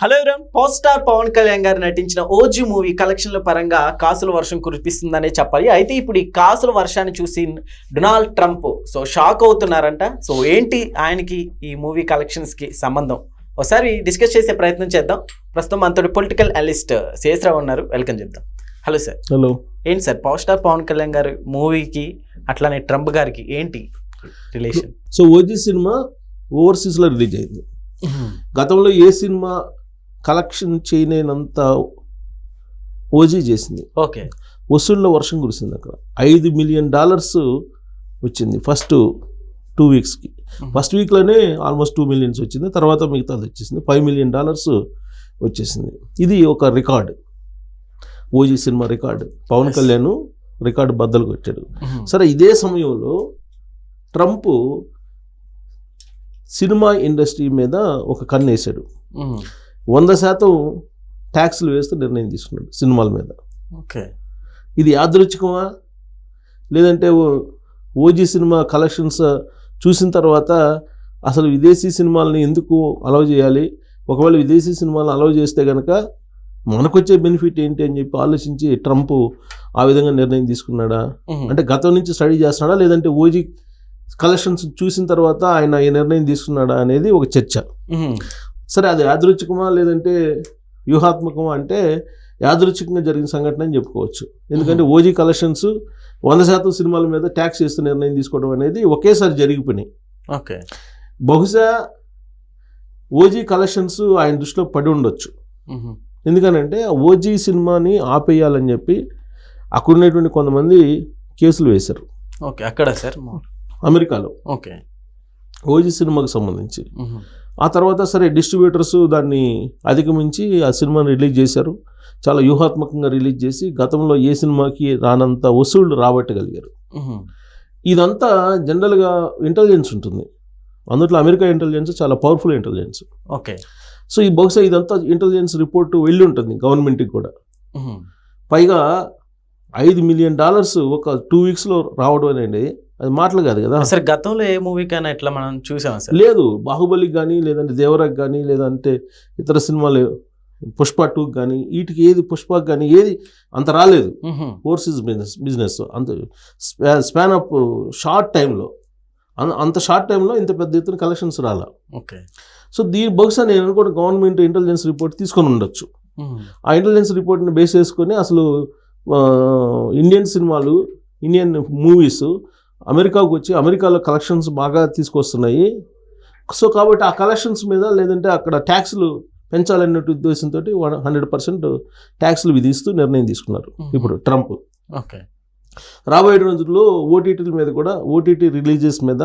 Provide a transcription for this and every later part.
Hello ఎవరైనా power star Pawan Kalyan గారు నటించిన ఓజీ మూవీ కలెక్షన్ల పరంగా కాసుల వర్షం కురిపిస్తుందనే చెప్పాలి. అయితే ఇప్పుడు ఈ కాసుల వర్షాన్ని చూసి డొనాల్డ్ ట్రంప్ షాక్ అవుతున్నారంట. ఏంటి ఆయనకి ఈ మూవీ కలెక్షన్స్కి సంబంధం ఒకసారి డిస్కస్ చేసే ప్రయత్నం చేద్దాం. ప్రస్తుతం మనతో పొలిటికల్ అనలిస్ట్ శేషరావు ఉన్నారు, వెల్కమ్ చెప్దాం. Hello sir. హలో. ఏంటి sir power star Pawan Kalyan garu మూవీకి అట్లానే ట్రంప్ గారికి ఏంటి రిలేషన్? ఓజీ సినిమా ఓవర్సీస్లో రిలీజ్ అయింది. గతంలో ఏ సినిమా కలెక్షన్ చేయలేనంత ఓజీ చేసింది. ఓకే. వసూళ్ళలో వర్షం కురిసింది. అక్కడ $5 మిలియన్ వచ్చింది ఫస్ట్ 2 వీక్స్కి. ఫస్ట్ వీక్లోనే ఆల్మోస్ట్ 2 మిలియన్స్ వచ్చింది. తర్వాత మిగతాది వచ్చేసింది. $5 మిలియన్ వచ్చేసింది. ఇది ఒక record, OG cinema record. Pawan Kalyan record బద్దలు కొట్టాడు. సరే, ఇదే సమయంలో ట్రంప్ సినిమా ఇండస్ట్రీ మీద ఒక కన్ను వేసాడు. 100% ట్యాక్స్లు వేస్తూ నిర్ణయం తీసుకున్నాడు సినిమాల మీద. ఓకే. ఇది యాదృచ్ఛికమా, లేదంటే ఓజీ సినిమా కలెక్షన్స్ చూసిన తర్వాత అసలు విదేశీ సినిమాలని ఎందుకు అలౌ చేయాలి, ఒకవేళ విదేశీ సినిమాలను అలౌ చేస్తే కనుక మనకొచ్చే బెనిఫిట్ ఏంటి అని చెప్పి ఆలోచించి ట్రంప్ ఆ విధంగా నిర్ణయం తీసుకున్నాడా? అంటే గతం నుంచి స్టడీ చేస్తున్నాడా, లేదంటే ఓజీ కలెక్షన్స్ చూసిన తర్వాత ఆయన ఈ నిర్ణయం తీసుకున్నాడా అనేది ఒక చర్చ. సరే, అది యాదృచ్ఛికమా లేదంటే వ్యూహాత్మకమా అంటే యాదృచ్ఛికంగా జరిగిన సంఘటన అని చెప్పుకోవచ్చు. ఎందుకంటే ఓజీ కలెక్షన్స్ 100% సినిమాల మీద ట్యాక్స్ చేస్తూ నిర్ణయం తీసుకోవడం అనేది ఒకేసారి జరిగిపోయినాయి. ఓకే. బహుశా ఓజీ కలెక్షన్స్ ఆయన దృష్టిలో పడి ఉండొచ్చు. ఎందుకనంటే ఓజీ సినిమాని ఆపేయాలని చెప్పి అక్కడ ఉన్నటువంటి కొంతమంది కేసులు వేశారు. ఓకే. అక్కడ సార్ అమెరికాలో. ఓకే. ఓజీ సినిమాకి సంబంధించి. ఆ తర్వాత సరే డిస్ట్రిబ్యూటర్స్ దాన్ని అధిగమించి ఆ సినిమాని రిలీజ్ చేశారు. చాలా వ్యూహాత్మకంగా రిలీజ్ చేసి గతంలో ఏ సినిమాకి రానంత వసూళ్లు రాబట్టగలిగారు. ఇదంతా జనరల్గా ఇంటెలిజెన్స్ ఉంటుంది. అందులో అమెరికా ఇంటెలిజెన్స్ చాలా పవర్ఫుల్ ఇంటెలిజెన్స్. ఓకే. సో ఈ బహుశా ఇదంతా ఇంటెలిజెన్స్ రిపోర్టు వెళ్ళి ఉంటుంది గవర్నమెంట్కి కూడా. పైగా $5 మిలియన్ ఒక 2 వీక్స్లో రావడం అనేది అది మాటలు కాదు కదా. సార్ గతంలో ఏ మూవీకైనా ఇట్లా మనం చూసాం సార్? లేదు. బాహుబలికి కానీ, లేదంటే దేవరాకి కానీ, లేదంటే ఇతర సినిమాలు పుష్ప 2కి కానీ, వీటికి ఏది పుష్పకి కానీ ఏది అంత రాలేదు. ఓవర్సీస్ బిజినెస్ అంత స్పాన్ ఆఫ్ షార్ట్ టైంలో, అంత షార్ట్ టైంలో ఇంత పెద్ద ఎత్తున కలెక్షన్స్ రాలా. ఓకే. సో బహుశా నేను అనుకోవడం గవర్నమెంట్ ఇంటెలిజెన్స్ రిపోర్ట్ తీసుకొని ఉండొచ్చు. ఆ ఇంటెలిజెన్స్ రిపోర్ట్ని బేస్ చేసుకొని అసలు ఇండియన్ సినిమాలు, ఇండియన్ మూవీస్ అమెరికాకు వచ్చి అమెరికాలో కలెక్షన్స్ బాగా తీసుకొస్తున్నాయి. సో కాబట్టి ఆ కలెక్షన్స్ మీద లేదంటే అక్కడ ట్యాక్స్లు పెంచాలనే ఉద్దేశంతో 100% ట్యాక్స్లు విధిస్తూ నిర్ణయం తీసుకున్నారు ఇప్పుడు ట్రంప్. ఓకే. రాబోయే రోజుల్లో ఓటీటీల మీద కూడా, ఓటీటీ రిలీజెస్ మీద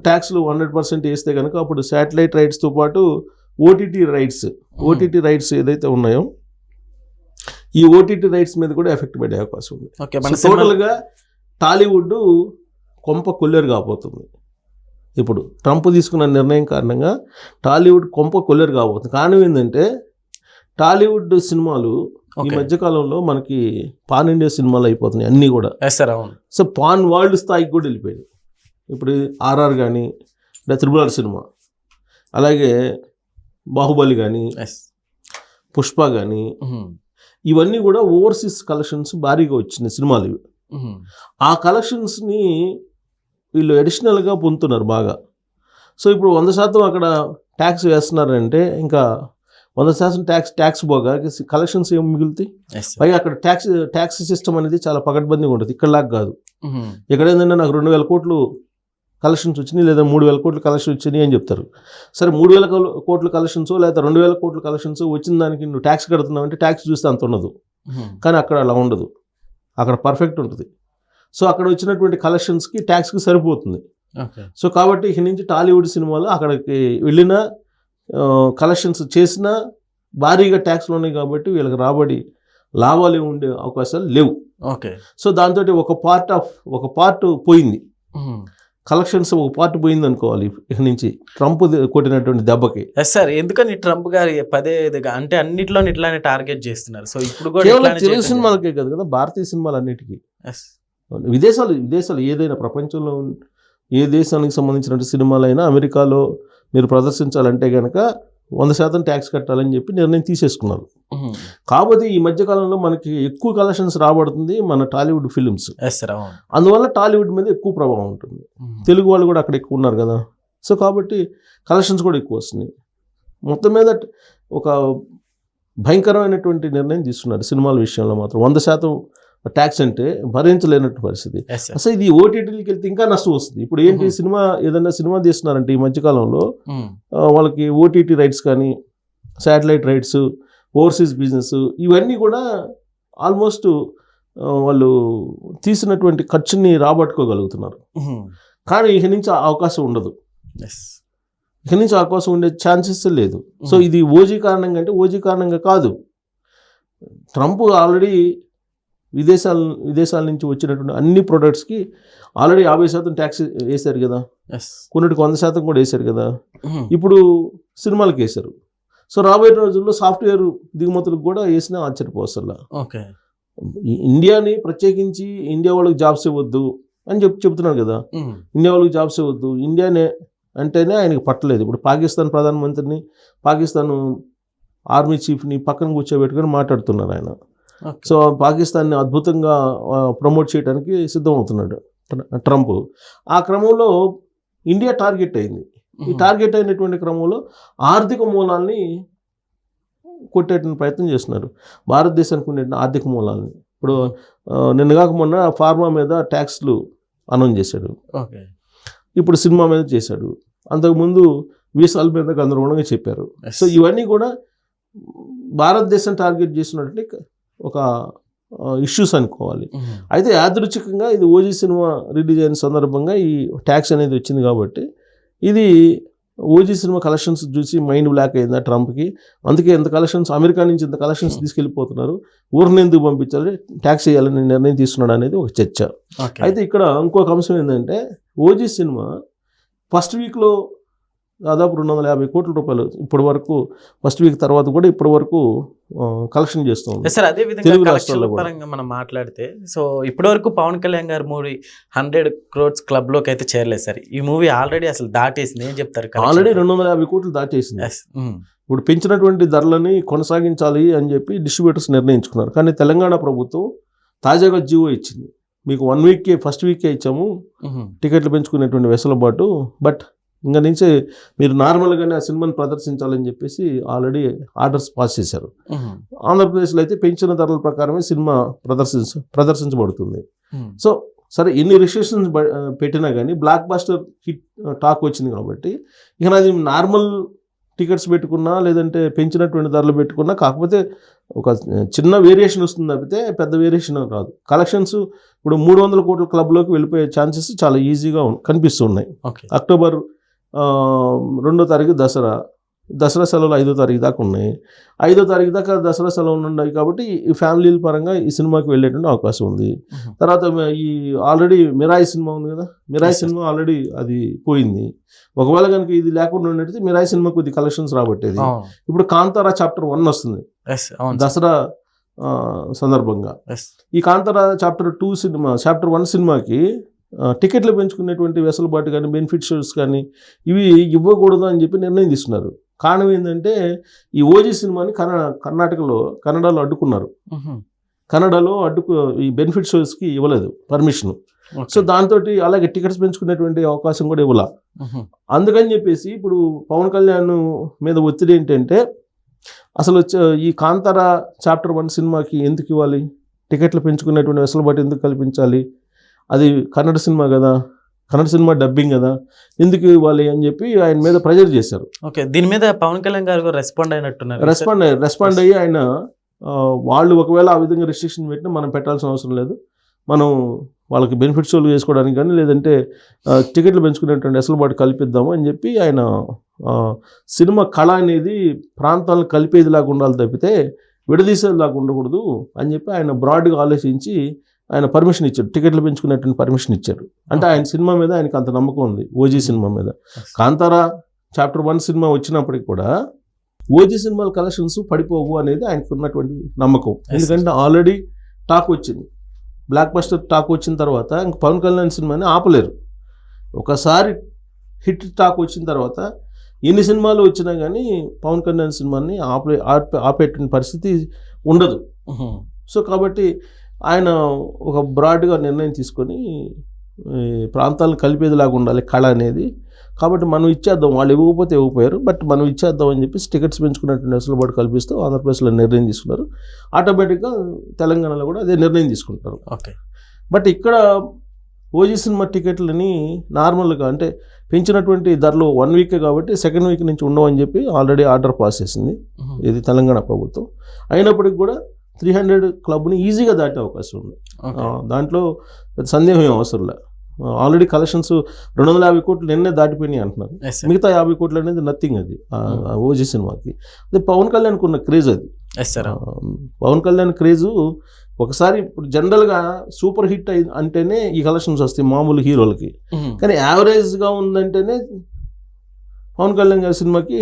ట్యాక్స్లు 100% వేస్తే కనుక అప్పుడు శాటిలైట్ రైట్స్తో పాటు ఓటీటీ రైట్స్ ఏదైతే ఉన్నాయో ఈ ఓటీటీ రైట్స్ మీద కూడా ఎఫెక్ట్ పడే అవకాశం ఉంది. టోటల్గా టాలీవుడ్ కొంప కొల్లేరు కాబోతుంది. ఇప్పుడు ట్రంప్ తీసుకున్న నిర్ణయం కారణంగా టాలీవుడ్ కొంప కొల్లేరు కాబోతుంది. కారణం ఏంటంటే టాలీవుడ్ సినిమాలు ఈ మధ్యకాలంలో మనకి పాన్ ఇండియా సినిమాలు అయిపోతున్నాయి అన్నీ కూడా. సో పాన్ వరల్డ్ స్థాయికి కూడా వెళ్ళిపోయింది. ఇప్పుడు RR కానీ, త్రిబుల్ సినిమా, అలాగే బాహుబలి కానీ, పుష్ప కానీ, ఇవన్నీ కూడా ఓవర్సీస్ కలెక్షన్స్ భారీగా వచ్చినాయి సినిమాలు. ఇవి ఆ కలెక్షన్స్ని వీళ్ళు అడిషనల్గా పొందుతున్నారు బాగా. సో ఇప్పుడు 100% అక్కడ ట్యాక్స్ వేస్తున్నారంటే ఇంకా 100% ట్యాక్స్ పోగా కలెక్షన్స్ ఏమి మిగులుతాయి? పైగా అక్కడ ట్యాక్స్ సిస్టమ్ అనేది చాలా పకడ్బందీగా ఉంటుంది. ఇక్కడలాగా కాదు. ఇక్కడ ఏంటంటే నాకు 2,000 కోట్లు కలెక్షన్స్ వచ్చినాయి, లేదా 3,000 కోట్లు కలెక్షన్ వచ్చినాయి అని చెప్తారు. సరే, 3,000 కోట్ల కలెక్షన్స్ లేదా 2,000 కోట్ల కలెక్షన్స్ వచ్చిన దానికి నువ్వు ట్యాక్స్ కడుతున్నావు అంటే ట్యాక్స్ చూస్తే అంత ఉండదు. కానీ అక్కడ అలా ఉండదు. అక్కడ పర్ఫెక్ట్ ఉంటుంది. సో అక్కడ వచ్చినటువంటి కలెక్షన్స్కి ట్యాక్స్కి సరిపోతుంది. సో కాబట్టి ఇక నుంచి టాలీవుడ్ సినిమాలు అక్కడికి వెళ్ళిన కలెక్షన్స్ చేసినా భారీగా ట్యాక్స్లు ఉన్నాయి కాబట్టి వీళ్ళకి లాభాలు ఉండే అవకాశాలు లేవు. ఓకే. సో దాంతో ఒక పార్ట్ పోయింది, కలెక్షన్స్ ఒక పార్ట్ పోయింది అనుకోవాలి ఇక నుంచి ట్రంప్ కొట్టినటువంటి దెబ్బకి. సార్ ఎందుకని ట్రంప్ గారు పదే అంటే అన్నిట్లో ఇట్లానే టార్గెట్ చేస్తున్నారు? సో ఇప్పుడు కూడా కేవలం తెలుగు సినిమాలకే కాదు కదా, భారతీయ సినిమాలు అన్నిటికీ. విదేశాలు ఏదైనా ప్రపంచంలో ఏ దేశానికి సంబంధించిన సినిమాలైనా అమెరికాలో మీరు ప్రదర్శించాలంటే కనుక 100% ట్యాక్స్ కట్టాలని చెప్పి నిర్ణయం తీసేసుకున్నారు. కాకపోతే ఈ మధ్యకాలంలో మనకి ఎక్కువ కలెక్షన్స్ రాబడుతుంది మన టాలీవుడ్ ఫిలిమ్స్. అందువల్ల టాలీవుడ్ మీద ఎక్కువ ప్రభావం ఉంటుంది. తెలుగు వాళ్ళు కూడా అక్కడ ఎక్కువ ఉన్నారు కదా, సో కాబట్టి కలెక్షన్స్ కూడా ఎక్కువ వస్తున్నాయి. మొత్తం మీద ఒక భయంకరమైనటువంటి నిర్ణయం తీసుకున్నారు సినిమాల విషయంలో మాత్రం. 100% ట్యాక్స్ అంటే భరించలేనట్టు పరిస్థితి. అసలు ఇది ఓటీటీకి వెళ్తే ఇంకా నష్టం వస్తుంది. ఇప్పుడు ఏంటి, సినిమా ఏదైనా సినిమా తీస్తున్నారంటే ఈ మధ్యకాలంలో వాళ్ళకి ఓటీటీ రైట్స్ కానీ శాటిలైట్ రైట్స్, ఓవర్సీస్ బిజినెస్, ఇవన్నీ కూడా ఆల్మోస్ట్ వాళ్ళు తీసినటువంటి ఖర్చుని రాబట్టుకోగలుగుతున్నారు. కానీ ఇక నుంచి అవకాశం ఉండదు, ఇక నుంచి అవకాశం ఉండే ఛాన్సెస్ లేదు. సో ఇది ఓజీ కారణంగా అంటే ఓజీ కారణంగా కాదు, ట్రంప్ ఆల్రెడీ విదేశాల నుంచి వచ్చినటువంటి అన్ని ప్రొడక్ట్స్కి ఆల్రెడీ 50% ట్యాక్స్ వేశారు కదా, కొన్నిటికి 100% కూడా వేశారు కదా, ఇప్పుడు సినిమాలకు వేశారు. సో రాబోయే రోజుల్లో సాఫ్ట్వేర్ దిగుమతులకు కూడా వేసినా ఆశ్చర్యపోసల్లా. ఇండియాని ప్రత్యేకించి ఇండియా వాళ్ళకి జాబ్స్ ఇవ్వద్దు అని చెప్తున్నాడు కదా, ఇండియా వాళ్ళకి జాబ్స్ ఇవ్వద్దు, ఇండియానే అంటేనే ఆయనకి పట్టలేదు. ఇప్పుడు పాకిస్తాన్ ప్రధానమంత్రిని, పాకిస్తాన్ ఆర్మీ చీఫ్ని పక్కన కూర్చోబెట్టుకొని మాట్లాడుతున్నారు ఆయన. సో పాకిస్తాన్ని అద్భుతంగా ప్రమోట్ చేయడానికి సిద్ధమవుతున్నాడు ట్రంప్. ఆ క్రమంలో ఇండియా టార్గెట్ అయింది. ఈ టార్గెట్ అయినటువంటి క్రమంలో ఆర్థిక మూలాల్ని కొట్టేటువంటి ప్రయత్నం చేస్తున్నారు, భారతదేశానికి ఉండే ఆర్థిక మూలాల్ని. ఇప్పుడు నిన్న కాక మొన్న ఫార్మా మీద ట్యాక్స్లు అనౌన్స్ చేశాడు, ఇప్పుడు సినిమా మీద చేశాడు, అంతకుముందు వీసాల మీద గందరగోళంగా చెప్పారు. సో ఇవన్నీ కూడా భారతదేశం టార్గెట్ చేసినటువంటి ఒక ఇష్యూస్ అనుకోవాలి. అయితే యాదృచ్ఛికంగా ఇది ఓజీ సినిమా రిలీజ్ అయిన సందర్భంగా ఈ ట్యాక్స్ అనేది వచ్చింది కాబట్టి ఇది ఓజీ సినిమా కలెక్షన్స్ చూసి మైండ్ బ్లాక్ అయిందా ట్రంప్కి. అందుకే ఇంత కలెక్షన్స్, అమెరికా నుంచి ఇంత కలెక్షన్స్ తీసుకెళ్ళిపోతున్నారు, ఊరిని ఎందుకు పంపించాలి, ట్యాక్స్ చేయాలని నిర్ణయం తీసుకున్నాడు అనేది ఒక చర్చ. అయితే ఇక్కడ ఇంకొక అంశం ఏంటంటే ఓజీ సినిమా ఫస్ట్ వీక్లో దాదాపు 250 కోట్ల రూపాయలు ఇప్పటి వరకు, ఫస్ట్ వీక్ తర్వాత కూడా ఇప్పటి వరకు కలెక్షన్ చేస్తుంది. సార్ అదే విధంగా పరంగా మనం మాట్లాడితే, సో ఇప్పటి వరకు పవన్ కళ్యాణ్ గారి మూవీ 100 crores క్లబ్లోకి అయితే చేరలేదు సార్. ఈ మూవీ ఆల్రెడీ అసలు దాటేసింది, ఏం చెప్తారు? ఆల్రెడీ 250 కోట్లు దాటేసింది. ఇప్పుడు పెంచినటువంటి ధరలని కొనసాగించాలి అని చెప్పి డిస్ట్రిబ్యూటర్స్ నిర్ణయించుకున్నారు. కానీ తెలంగాణ ప్రభుత్వం తాజాగా జీవో ఇచ్చింది, మీకు 1 weekకే ఫస్ట్ వీకే ఇచ్చాము టికెట్లు పెంచుకునేటువంటి వెసులుబాటు, బట్ ఇంకా నుంచి మీరు నార్మల్గానే ఆ సినిమాని ప్రదర్శించాలని చెప్పేసి ఆల్రెడీ ఆర్డర్స్ పాస్ చేశారు. ఆంధ్రప్రదేశ్లో అయితే పెంచిన ధరల ప్రకారమే సినిమా ప్రదర్శించబడుతుంది. సో సరే ఎన్ని రిస్ట్రిక్షన్స్ పెట్టినా కానీ బ్లాక్ బస్టర్ హిట్ టాక్ వచ్చింది కాబట్టి ఇక అది నార్మల్ టికెట్స్ పెట్టుకున్నా లేదంటే పెంచినటువంటి ధరలు పెట్టుకున్నా, కాకపోతే ఒక చిన్న వేరియేషన్ వస్తుంది తప్పితే పెద్ద వేరియేషన్ రాదు. కలెక్షన్స్ ఇప్పుడు 300 కోట్ల క్లబ్లోకి వెళ్ళిపోయే ఛాన్సెస్ చాలా ఈజీగా కనిపిస్తున్నాయి. అక్టోబర్ 2వ తారీఖు దసరా సెలవులు 5వ తారీఖు దాకా ఉన్నాయి. 5వ తారీఖు దాకా దసరా సెలవులు ఉన్నాయి కాబట్టి ఈ ఫ్యామిలీల పరంగా ఈ సినిమాకి వెళ్ళేటువంటి అవకాశం ఉంది. తర్వాత ఈ ఆల్రెడీ మిరాయి సినిమా ఉంది కదా, మిరాయి సినిమా ఆల్రెడీ అది పోయింది. ఒకవేళ కనుక ఇది లేకుండా ఉన్నట్టు మిరాయి సినిమా కొద్ది కలెక్షన్స్ రాబట్టేది. ఇప్పుడు కాంతారా చాప్టర్ 1 వస్తుంది దసరా సందర్భంగా. ఈ కాంతారా చాప్టర్ 1 సినిమాకి టికెట్లు పెంచుకునేటువంటి వెసులుబాటు కానీ బెనిఫిట్ షోస్ కానీ ఇవి ఇవ్వకూడదు అని చెప్పి నిర్ణయం తీసుకున్నారు. కారణం ఏంటంటే ఈ ఓజీ సినిమాని కన్నడలో అడ్డుకున్నారు. కన్నడలో ఈ బెనిఫిట్ షోస్కి ఇవ్వలేదు పర్మిషన్. సో దాంతో అలాగే టికెట్స్ పెంచుకునేటువంటి అవకాశం కూడా ఇవ్వాల. అందుకని చెప్పేసి ఇప్పుడు పవన్ కళ్యాణ్ మీద ఒత్తిడి ఏంటంటే అసలు ఈ కాంతారా చాప్టర్ 1 సినిమాకి ఎందుకు ఇవ్వాలి, టికెట్లు పెంచుకునేటువంటి వెసులుబాటు ఎందుకు కల్పించాలి, అది కన్నడ సినిమా కదా, కన్నడ సినిమా డబ్బింగ్ కదా, ఎందుకు ఇవ్వాలి అని చెప్పి ఆయన మీద ప్రెజర్ చేశారు. ఓకే, దీని మీద పవన్ కళ్యాణ్ గారు రెస్పాండ్ అయినట్టున్నారు. రెస్పాండ్ అయ్యి ఆయన వాళ్ళు ఒకవేళ ఆ విధంగా రిస్ట్రిక్షన్ పెట్టినా మనం పెట్టాల్సిన అవసరం లేదు, మనం వాళ్ళకి బెనిఫిట్ షోలు చేసుకోవడానికి కానీ లేదంటే టికెట్లు పెంచుకునేటువంటి వెసులుబాటు కల్పిద్దాము అని చెప్పి ఆయన సినిమా కళ అనేది ప్రాంతాలను కలిపేదిలాగా ఉండాలి తప్పితే విడదీసేలాగా ఉండకూడదు అని చెప్పి ఆయన బ్రాడ్గా ఆలోచించి ఆయన పర్మిషన్ ఇచ్చారు, టికెట్లు పెంచుకునేటువంటి పర్మిషన్ ఇచ్చారు. అంటే ఆయన సినిమా మీద ఆయనకు అంత నమ్మకం ఉంది, ఓజీ సినిమా మీద. కాంతారా చాప్టర్ 1 సినిమా వచ్చినప్పటికి కూడా ఓజీ సినిమాల కలెక్షన్స్ పడిపోవు అనేది ఆయనకు ఉన్నటువంటి నమ్మకం. ఎందుకంటే ఆల్రెడీ టాక్ వచ్చింది, బ్లాక్ బస్టర్ టాక్ వచ్చిన తర్వాత ఇంక పవన్ కళ్యాణ్ సినిమాని ఆపలేరు. ఒకసారి హిట్ టాక్ వచ్చిన తర్వాత ఎన్ని సినిమాలు వచ్చినా కానీ పవన్ కళ్యాణ్ సినిమాని ఆపేట పరిస్థితి ఉండదు. సో కాబట్టి ఆయన ఒక బ్రాడ్గా నిర్ణయం తీసుకొని ప్రాంతాలను కలిపేదిలాగా ఉండాలి కళ అనేది. కాబట్టి మనం ఇచ్చేద్దాం, వాళ్ళు ఇవ్వకపోతే ఇవ్వకపోయారు, బట్ మనం ఇచ్చేద్దాం అని చెప్పి టికెట్స్ పెంచుకున్నటువంటి వెసులుబాటు కల్పిస్తూ ఆంధ్రప్రదేశ్లో నిర్ణయం తీసుకున్నారు. ఆటోమేటిక్గా తెలంగాణలో కూడా అదే నిర్ణయం తీసుకుంటారు. ఓకే. బట్ ఇక్కడ ఓజీ సినిమా టికెట్లని నార్మల్గా అంటే పెంచినటువంటి ధరలు 1 వీకే కాబట్టి సెకండ్ వీక్ నుంచి ఉండవని చెప్పి ఆల్రెడీ ఆర్డర్ పాస్ చేసింది ఇది తెలంగాణ ప్రభుత్వం. అయినప్పటికీ కూడా 300 క్లబ్ని ఈజీగా దాటే అవకాశం ఉంది. దాంట్లో సందేహం ఏం అవసరం లేదు. ఆల్రెడీ కలెక్షన్స్ 250 కోట్లు నిన్నే దాటిపోయినాయి అంటున్నారు. మిగతా 50 కోట్లు అనేది నథింగ్. అది ఓజీ సినిమాకి అది పవన్ కళ్యాణ్కి ఉన్న క్రేజ్. అది పవన్ కళ్యాణ్ క్రేజు ఒకసారి ఇప్పుడు జనరల్గా సూపర్ హిట్ అంటేనే ఈ కలెక్షన్స్ వస్తాయి మామూలు హీరోలకి. కానీ యావరేజ్గా ఉందంటేనే పవన్ కళ్యాణ్ గారి సినిమాకి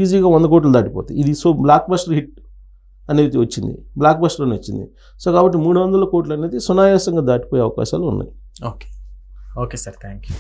ఈజీగా 100 కోట్లు దాటిపోతాయి. ఇది సో బ్లాక్ బస్టర్ హిట్ అనేది వచ్చింది, బ్లాక్ బస్టర్ అని వచ్చింది. సో కాబట్టి 300 కోట్లు అనేది సునాయాసంగా దాటిపోయే అవకాశాలు ఉన్నాయి. Okay. Okay sir, thank you.